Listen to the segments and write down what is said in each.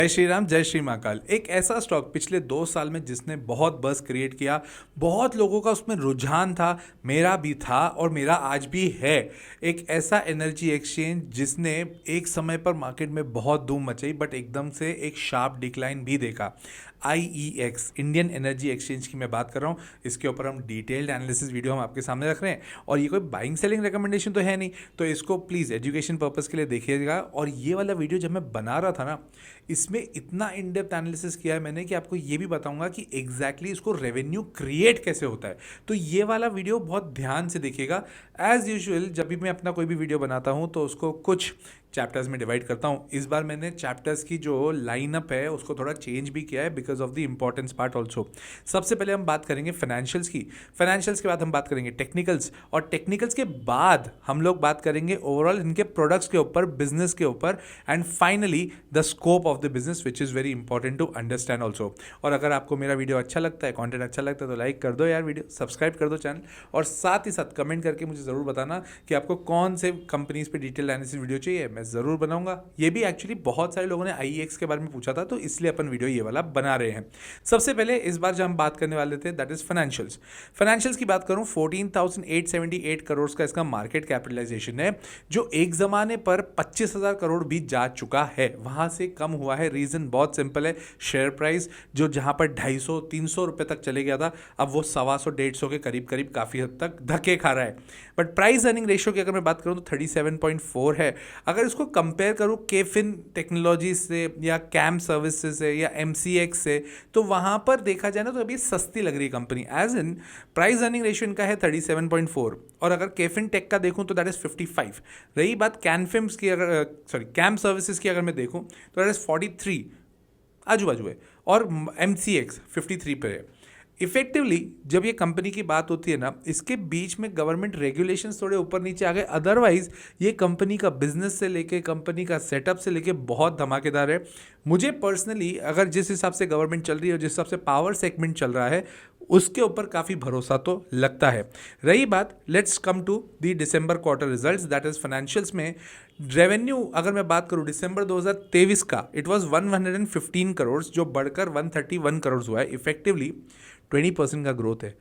जय श्री राम, जय श्री महाकाल। एक ऐसा स्टॉक पिछले 2 साल में जिसने बहुत बज़ क्रिएट किया, बहुत लोगों का उसमें रुझान था, मेरा भी था और मेरा आज भी है। एक ऐसा एनर्जी एक्सचेंज जिसने एक समय पर मार्केट में बहुत धूम मचाई बट एकदम से एक शार्प डिक्लाइन भी देखा। IEX, इंडियन एनर्जी एक्सचेंज की मैं बात कर रहा हूँ। इसके ऊपर हम डिटेल्ड एनालिसिस वीडियो हम आपके सामने रख रहे हैं और ये कोई बाइंग सेलिंग रिकमेंडेशन तो है नहीं, तो इसको प्लीज़ एजुकेशन पर्पज़ के लिए देखिएगा। और ये वाला वीडियो जब मैं बना रहा था ना, इसमें इतना इन डेप्थ एनालिसिस किया है मैंने कि आपको ये भी बताऊंगा कि एग्जैक्टली इसको रेवेन्यू क्रिएट कैसे होता है। तो ये वाला वीडियो बहुत ध्यान से देखिएगा। एज यूजुअल जब भी मैं अपना कोई भी वीडियो बनाता हूँ तो उसको कुछ चैप्टर्स में डिवाइड करता हूँ। इस बार मैंने चैप्टर्स की जो लाइनअप है उसको थोड़ा चेंज भी किया है because of the importance part also. सबसे पहले हम बात करेंगे फाइनेंशियल्स की, फाइनेंशियल्स के बाद हम बात करेंगे टेक्निकल्स, और टेक्निकल्स के बाद हम लोग बात करेंगे ओवरऑल इनके प्रोडक्ट्स के ऊपर, बिजनेस के ऊपर, and finally the scope of the business which is very important to understand also. और अगर आपको मेरा वीडियो अच्छा लगता है, कॉन्टेंट अच्छा लगता है तो लाइक कर दो यार वीडियो, सब्सक्राइब कर दो चैनल, और साथ ही साथ कमेंट करके मुझे ज़रूर बताना कि आपको कौन से कंपनीज पे डिटेल एनालिसिस वीडियो चाहिए, मैं ज़रूर बनाऊंगा। ये भी एक्चुअली बहुत सारे लोगों ने IEX के बारे में पूछा था तो इसलिए अपन वीडियो ये वाला बना रहे हैं। सबसे पहले इस बार जो हम बात करने वाले थे दैट इज फाइनेंशियल्स। फाइनेंशियल्स की बात करूं, 14,878 करोड़ का इसका मार्केट कैपिटलाइजेशन है, जो एक जमाने पर 25,000 करोड़ भी जा चुका है, वहां से कम हुआ है। रीजन बहुत सिंपल है, शेयर प्राइस जो जहां पर 250-300 रुपए तक चले गया था, अब वो 125-150 के करीब करीब काफी हद तक धक्के खा रहा है। बट प्राइस अर्निंग रेशियो की अगर मैं बात करूं तो 37.4 है। अगर इसको कंपेयर करूं केफिन टेक्नोलॉजी से या कैम सर्विसेज से या MCX से, तो वहां पर देखा जाए ना तो अभी सस्ती लग रही है company. As in price earning ratio इनका है 37.4, और अगर केफिन टेक का देखूं तो दैट इज 55। रही बात कैनफिम्स की, अगर कैम सर्विसेज की अगर मैं देखूं तो दैट इज 43, आजू बाजू है, और MCX 53 पे है। इफेक्टिवली जब ये कंपनी की बात होती है ना, इसके बीच में गवर्नमेंट रेगुलेशंस थोड़े ऊपर नीचे आ गए, अदरवाइज ये कंपनी का बिजनेस से लेके, कंपनी का सेटअप से लेके बहुत धमाकेदार है। मुझे पर्सनली अगर जिस हिसाब से गवर्नमेंट चल रही है और जिस हिसाब से पावर सेगमेंट चल रहा है उसके ऊपर काफ़ी भरोसा तो लगता है। रही बात, let's come to the December quarter results, that is financials में रेवेन्यू अगर मैं बात करूं दिसंबर 2023 का, इट वाज 115 करोड़ जो बढ़कर 131 करोड़ हुआ है। इफेक्टिवली 20% का ग्रोथ है।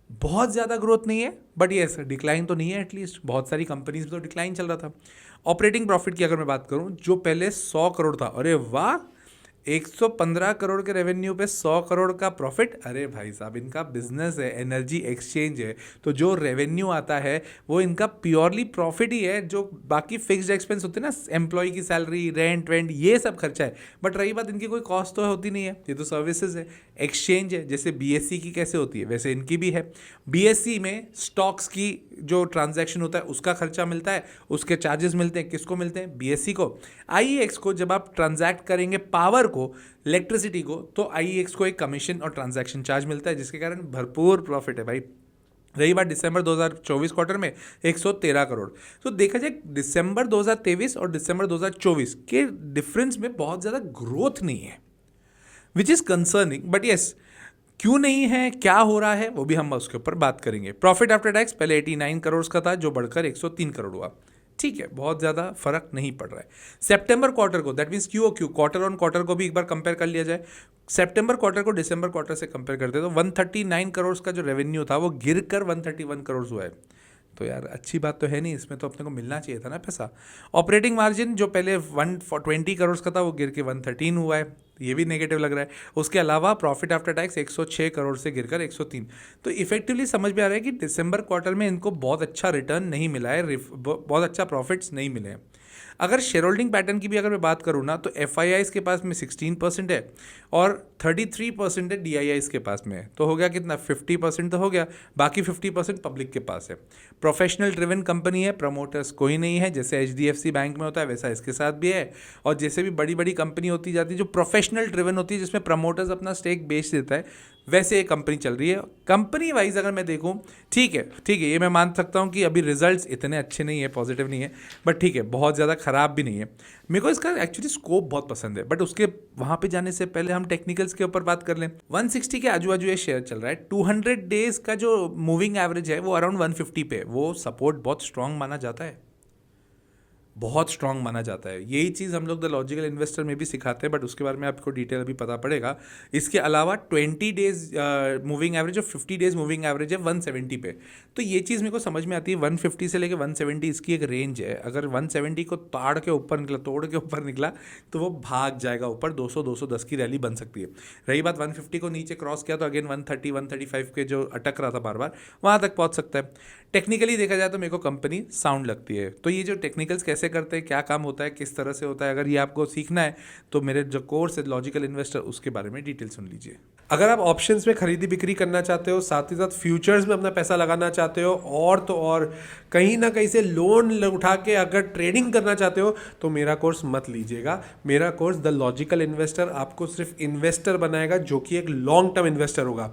बहुत ज़्यादा ग्रोथ नहीं है बट येस, डिक्लाइन तो नहीं है, एटलीस्ट बहुत सारी कंपनीज में तो डिक्लाइन चल रहा था। ऑपरेटिंग प्रॉफिट की अगर मैं बात करूं, जो पहले 100 करोड़ था, अरे वाह, 115 करोड़ के रेवेन्यू पे 100 करोड़ का प्रॉफिट। अरे भाई साहब, इनका बिजनेस है, एनर्जी एक्सचेंज है, तो जो रेवेन्यू आता है वो इनका प्योरली प्रॉफिट ही है। जो बाकी फिक्स्ड एक्सपेंस होते हैं ना, एम्प्लॉय की सैलरी, रेंट वेंट, ये सब खर्चा है। बट रही बात, इनकी कोई कॉस्ट तो होती नहीं है, ये तो सर्विसेज है, एक्सचेंज है। जैसे BSE की कैसे होती है वैसे इनकी भी है। BSE में स्टॉक्स की जो ट्रांजैक्शन होता है उसका खर्चा मिलता है, उसके चार्जेस मिलते हैं, किसको मिलते हैं? BSE को। IEX को जब आप ट्रांजैक्ट करेंगे पावर को, इलेक्ट्रिसिटी को, तो IEX को एक कमीशन और ट्रांजैक्शन चार्ज मिलता है, जिसके कारण भरपूर प्रॉफिट है भाई। रही बात दिसंबर 2024 क्वार्टर में 113 करोड़। तो देखा जाए दिसंबर 2023 और दिसंबर 2024 के डिफरेंस में बहुत ज़्यादा ग्रोथ नहीं है, which is concerning. But yes, क्यों नहीं है, क्या हो रहा है, वो भी हम उसके ऊपर बात करेंगे। प्रॉफिट आफ्टर टैक्स पहले 89 करोड़ का था जो बढ़कर 103 करोड़ हुआ। ठीक है, बहुत ज़्यादा फर्क नहीं पड़ रहा है। सितंबर क्वार्टर को, that means QOQ, quarter on quarter को भी एक बार कंपेयर कर लिया जाए। सितंबर क्वार्टर को दिसंबर क्वार्टर से कंपेयर करते तो 139 करोड़ का जो रेवेन्यू था वो गिरकर 131 करोड़ हुआ है। तो यार अच्छी बात तो है नहीं, इसमें तो अपने को मिलना चाहिए था ना पैसा। ऑपरेटिंग मार्जिन जो पहले 120 करोड़ का था वो गिर के 113 हुआ है, ये भी नेगेटिव लग रहा है। उसके अलावा प्रॉफिट आफ्टर टैक्स 106 करोड़ से गिरकर 103। तो इफेक्टिवली समझ में आ रहा है कि दिसंबर क्वार्टर में इनको बहुत अच्छा रिटर्न नहीं मिला है, बहुत अच्छा प्रॉफिट्स नहीं मिले हैं। अगर शेयर होल्डिंग पैटर्न की भी अगर मैं बात करूँ ना, तो FIIs के पास में 16% है और 33% है DIIs के पास में है। तो हो गया कितना, 50% तो हो गया, बाकी 50% पब्लिक के पास है। प्रोफेशनल ड्रिवन कंपनी है, प्रमोटर्स कोई नहीं है, जैसे HDFC बैंक में होता है वैसा इसके साथ भी है। और जैसे भी बड़ी बड़ी कंपनी होती जाती है जो प्रोफेशनल ड्रिवन होती है, जिसमें प्रमोटर्स अपना स्टेक बेच देता है, वैसे एक कंपनी चल रही है। कंपनी वाइज अगर मैं देखूं, ठीक है, ये मैं मान सकता हूं कि अभी रिजल्ट्स इतने अच्छे नहीं है, पॉजिटिव नहीं है, बट ठीक है, बहुत ज़्यादा खराब भी नहीं है। मेरे को इसका एक्चुअली स्कोप बहुत पसंद है, बट उसके वहां पे जाने से पहले हम टेक्निकल्स के ऊपर बात कर लें। 160 के आजू बाजू ये शेयर चल रहा है। 200 डेज का जो मूविंग एवरेज है वो अराउंड 150 पे, वो सपोर्ट बहुत स्ट्रांग माना जाता है। बहुत स्ट्रांग माना जाता है। यही चीज़ हम लोग द लॉजिकल इन्वेस्टर में भी सिखाते हैं, बट उसके बारे में आपको डिटेल अभी पता पड़ेगा। इसके अलावा 20 डेज मूविंग एवरेज और 50 डेज मूविंग एवरेज है 170 पे। तो ये चीज़ मेरे को समझ में आती है। 150 से लेकर 170 इसकी एक रेंज है। अगर 170 को ताड़ के ऊपर निकला, तोड़ के ऊपर निकला, तो वो भाग जाएगा ऊपर। 200-210 की रैली बन सकती है। रही बात 150 को नीचे क्रॉस किया तो अगेन 130-135 के जो अटक रहा था बार बार, वहाँ तक पहुँच सकता है। टेक्निकली देखा जाए तो मेरे को कंपनी साउंड लगती है। तो ये जो टेक्निकल्स कैसे करते हैं, क्या काम होता है, किस तरह से होता है, अगर ये आपको सीखना है तो मेरे जो कोर्स है लॉजिकल इन्वेस्टर, उसके बारे में डिटेल सुन लीजिए। अगर आप ऑप्शंस में खरीदी बिक्री करना चाहते हो, साथ ही साथ फ्यूचर्स में अपना पैसा लगाना चाहते हो, और तो और कहीं ना कहीं से लोन उठा के अगर ट्रेडिंग करना चाहते हो, तो मेरा कोर्स मत लीजिएगा। मेरा कोर्स द लॉजिकल इन्वेस्टर आपको सिर्फ इन्वेस्टर बनाएगा, जो कि एक लॉन्ग टर्म इन्वेस्टर होगा।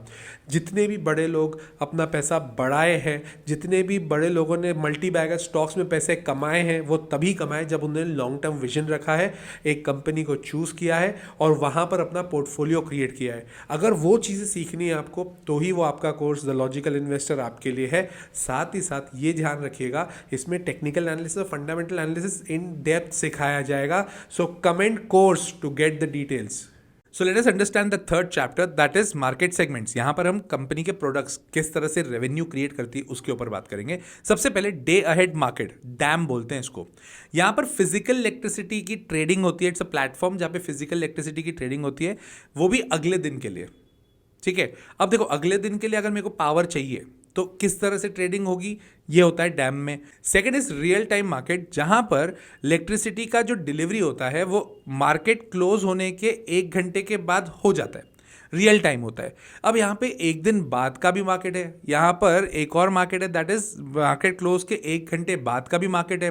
जितने भी बड़े लोग अपना पैसा बढ़ाए हैं, जितने भी बड़े लोगों ने मल्टी बैगर स्टॉक्स में पैसे कमाए हैं, वो तभी कमाए जब उन्होंने लॉन्ग टर्म विजन रखा है, एक कंपनी को चूज़ किया है और वहाँ पर अपना पोर्टफोलियो क्रिएट किया है। अगर वो चीज़ें सीखनी है आपको, तो ही वो आपका कोर्स द लॉजिकल इन्वेस्टर आपके लिए है। साथ ही साथ ये ध्यान रखिएगा, इसमें टेक्निकल एनालिसिस और फंडामेंटल एनालिसिस इन डेप्थ सिखाया जाएगा। So comment course to get the details. So let us understand the third chapter, that is market segments. यहाँ पर हम कंपनी के प्रोडक्ट्स किस तरह से रेवेन्यू क्रिएट करती है उसके ऊपर बात करेंगे। सबसे पहले डे अहेड मार्केट, डैम बोलते हैं इसको। यहाँ पर फिजिकल इलेक्ट्रिसिटी की ट्रेडिंग होती है। इट्स अ प्लेटफॉर्म जहाँ पे फिजिकल इलेक्ट्रिसिटी की ट्रेडिंग होती है, वो भी अगले दिन के लिए। ठीक है, अब देखो अगले दिन के लिए अगर मेरे को पावर चाहिए तो किस तरह से ट्रेडिंग होगी, ये होता है डैम में। Second is real time market, जहां पर इलेक्ट्रिसिटी का जो डिलीवरी होता है वो मार्केट क्लोज होने के 1 घंटे के बाद हो जाता है, रियल टाइम होता है। अब यहाँ पे एक दिन बाद का भी मार्केट है, यहाँ पर एक और मार्केट है, दैट इज मार्केट क्लोज के 1 घंटे बाद का भी मार्केट है।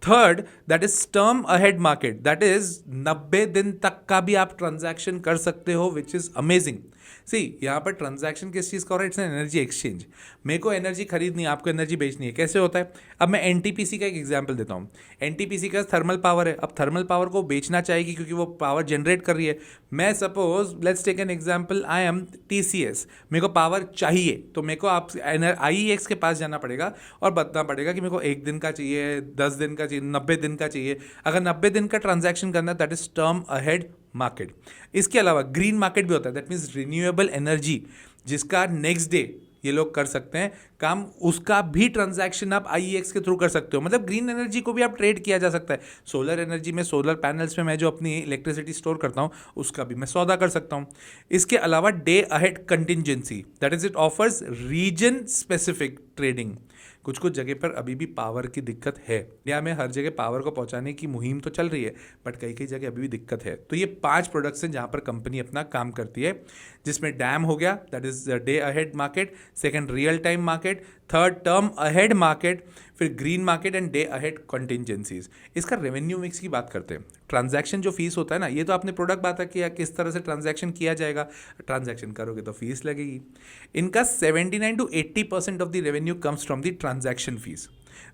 Third that is term ahead market, that is 90 दिन तक का भी आप ट्रांजैक्शन कर सकते हो, विच इज अमेजिंग। सी यहाँ पर ट्रांजैक्शन किस चीज़ का हो रहा है, इट्स एन एनर्जी एक्सचेंज। मेरे को एनर्जी खरीदनी है, आपको एनर्जी बेचनी है, कैसे होता है। अब मैं एनटीपीसी का एक एग्जांपल देता हूँ। एनटीपीसी का थर्मल पावर है, अब थर्मल पावर को बेचना चाहेगी क्योंकि वो पावर जनरेट कर रही है। मैं suppose let's take an example, I am TCS, मेरे को पावर चाहिए, तो मेरे को आप आईईएक्स के पास जाना पड़ेगा और बताना पड़ेगा कि मेरे को 1 दिन का चाहिए, 10 दिन का चाहिए, 90 दिन का चाहिए। अगर 90 दिन का ट्रांजैक्शन करना है, that is term ahead market. इसके अलावा ग्रीन मार्केट भी होता है, दैट मीन्स रिन्यूएबल एनर्जी, जिसका नेक्स्ट डे ये लोग कर सकते हैं काम, उसका भी ट्रांजैक्शन आप आईईएक्स के थ्रू कर सकते हो। मतलब ग्रीन एनर्जी को भी आप ट्रेड किया जा सकता है। सोलर एनर्जी में, सोलर पैनल्स में मैं जो अपनी इलेक्ट्रिसिटी स्टोर करता हूँ, उसका भी मैं सौदा कर सकता हूँ। इसके अलावा day ahead contingency, that is it offers region specific trading. कुछ कुछ जगह पर अभी भी पावर की दिक्कत है, इंडिया में हर जगह पावर को पहुंचाने की मुहिम तो चल रही है, बट कई कई जगह अभी भी दिक्कत है। तो ये 5 प्रोडक्ट्स हैं जहां पर कंपनी अपना काम करती है, जिसमें डैम हो गया, that is day ahead market. Second real time market. Third term ahead market. फिर green market and day ahead contingencies. इसका रेवेन्यू मिक्स की बात करते हैं। ट्रांजैक्शन जो फीस होता है ना, ये तो आपने प्रोडक्ट बात किया किस तरह से ट्रांजैक्शन किया जाएगा, ट्रांजैक्शन करोगे तो फीस लगेगी। इनका 79 to 80% of the revenue comes from the transaction fees.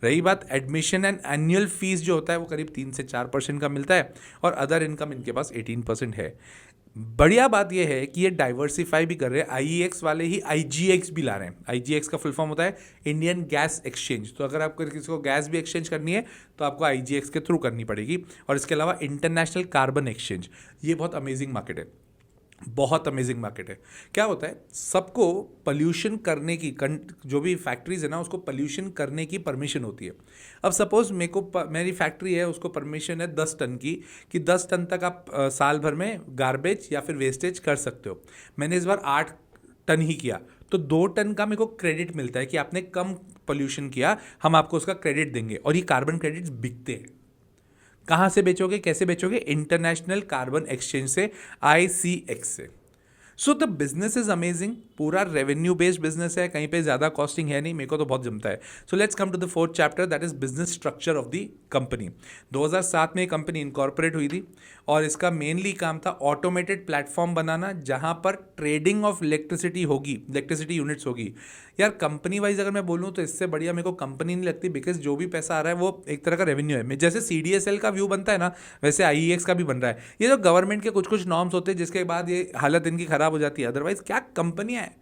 रही बात एडमिशन एंड एनुअल फीस जो होता है, वो करीब 3 से 4% का मिलता है, और अदर इनकम इनके पास 18% है। बढ़िया बात यह है कि ये डाइवर्सिफाई भी कर रहे हैं। आईईएक्स वाले ही आईजीएक्स भी ला रहे हैं। आईजीएक्स का फुल फॉर्म होता है इंडियन गैस एक्सचेंज। तो अगर आपको किसी को गैस भी एक्सचेंज करनी है तो आपको आईजीएक्स के थ्रू करनी पड़ेगी। और इसके अलावा इंटरनेशनल कार्बन एक्सचेंज, ये बहुत अमेजिंग मार्केट है, बहुत अमेजिंग मार्केट है। क्या होता है, सबको पॉल्यूशन करने की, जो भी फैक्ट्रीज है ना, उसको पॉल्यूशन करने की परमिशन होती है। अब सपोज मेरी फैक्ट्री है, उसको परमिशन है 10 टन की, कि 10 टन तक आप साल भर में गार्बेज या फिर वेस्टेज कर सकते हो। मैंने इस बार 8 टन ही किया, तो 2 टन का मेरे को क्रेडिट मिलता है कि आपने कम पॉल्यूशन किया, हम आपको उसका क्रेडिट देंगे। और ये कार्बन क्रेडिट्स बिकते हैं। कहाँ से बेचोगे, कैसे बेचोगे? इंटरनेशनल कार्बन एक्सचेंज से, आईसीएक्स से। So the business is amazing, पूरा रेवेन्यू बेस्ड बिजनेस है, कहीं पे ज़्यादा कॉस्टिंग है नहीं, मेरे को तो बहुत जमता है। So let's come to the fourth chapter, that is business structure of the company. 2007 में ये कंपनी इनकॉर्पोरेट हुई थी, और इसका मेनली काम था ऑटोमेटेड प्लेटफॉर्म बनाना, जहाँ पर ट्रेडिंग ऑफ इलेक्ट्रिसिटी होगी, इलेक्ट्रिसिटी यूनिट्स होगी। यार कंपनी वाइज अगर मैं बोलूँ तो इससे बढ़िया मेरे को कंपनी नहीं लगती, बिकॉज जो भी पैसा आ रहा है वो एक तरह का रेवेन्यू है। जैसे सीडीएसएल का व्यू बनता है ना, वैसे आईईएक्स का भी बन रहा है। ये जो गवर्नमेंट के कुछ कुछ नॉर्म्स होते हैं, जिसके बाद ये हालत इनकी खराब हो जाती है, अदरवाइज क्या कंपनियाँ हैं।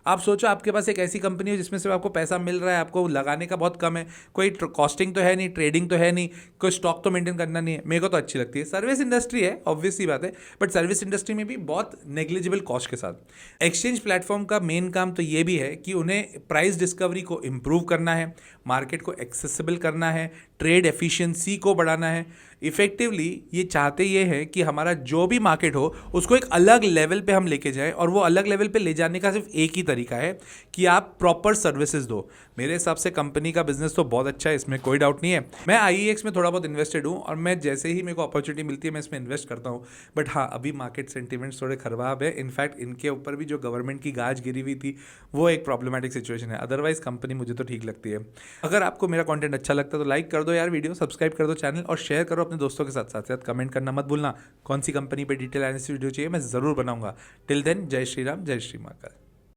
आप सोचो आपके पास एक ऐसी कंपनी हो जिसमें से आपको पैसा मिल रहा है, आपको लगाने का बहुत कम है, कोई कॉस्टिंग तो है नहीं, ट्रेडिंग तो है नहीं, कोई स्टॉक तो मेंटेन करना नहीं है। मेरे को तो अच्छी लगती है। सर्विस इंडस्ट्री है, ऑब्वियस सी बात है, बट सर्विस इंडस्ट्री में भी बहुत नेग्लिजिबल कॉस्ट के साथ। एक्सचेंज प्लेटफॉर्म का मेन काम तो ये भी है कि उन्हें प्राइस डिस्कवरी को इम्प्रूव करना है, मार्केट को एक्सेसिबल करना है, ट्रेड एफिशिएंसी को बढ़ाना है। इफेक्टिवली ये चाहते ये हैं कि हमारा जो भी मार्केट हो उसको एक अलग लेवल पे हम लेके जाएं, और वो अलग लेवल पे ले जाने का सिर्फ एक ही तरीका है कि आप प्रॉपर सर्विसेज दो। मेरे हिसाब से कंपनी का बिजनेस तो बहुत अच्छा है, इसमें कोई डाउट नहीं है। मैं IEX में थोड़ा बहुत इन्वेस्टेड हूँ और मैं जैसे ही मेरे को अपॉर्चुनिटी मिलती है मैं इसमें इन्वेस्ट करता हूँ। बट हाँ, अभी मार्केट सेंटिमेंट्स थोड़े खराब है। इनफैक्ट इनके ऊपर भी जो गवर्नमेंट की गाज गिरी हुई थी वो एक प्रॉब्लमेटिक सिचुएशन है। अदरवाइज कंपनी मुझे तो ठीक लगती है। अगर आपको मेरा कंटेंट अच्छा लगता है तो लाइक कर दो यार वीडियो, सब्सक्राइब कर दो चैनल और शेयर करो अपने दोस्तों के साथ। साथ कमेंट करना मत भूलना कौन सी कंपनी पे डिटेल एनालिसिस वीडियो चाहिए, मैं ज़रूर बनाऊंगा। टिल देन, जय श्री राम, जय श्री महाकाल।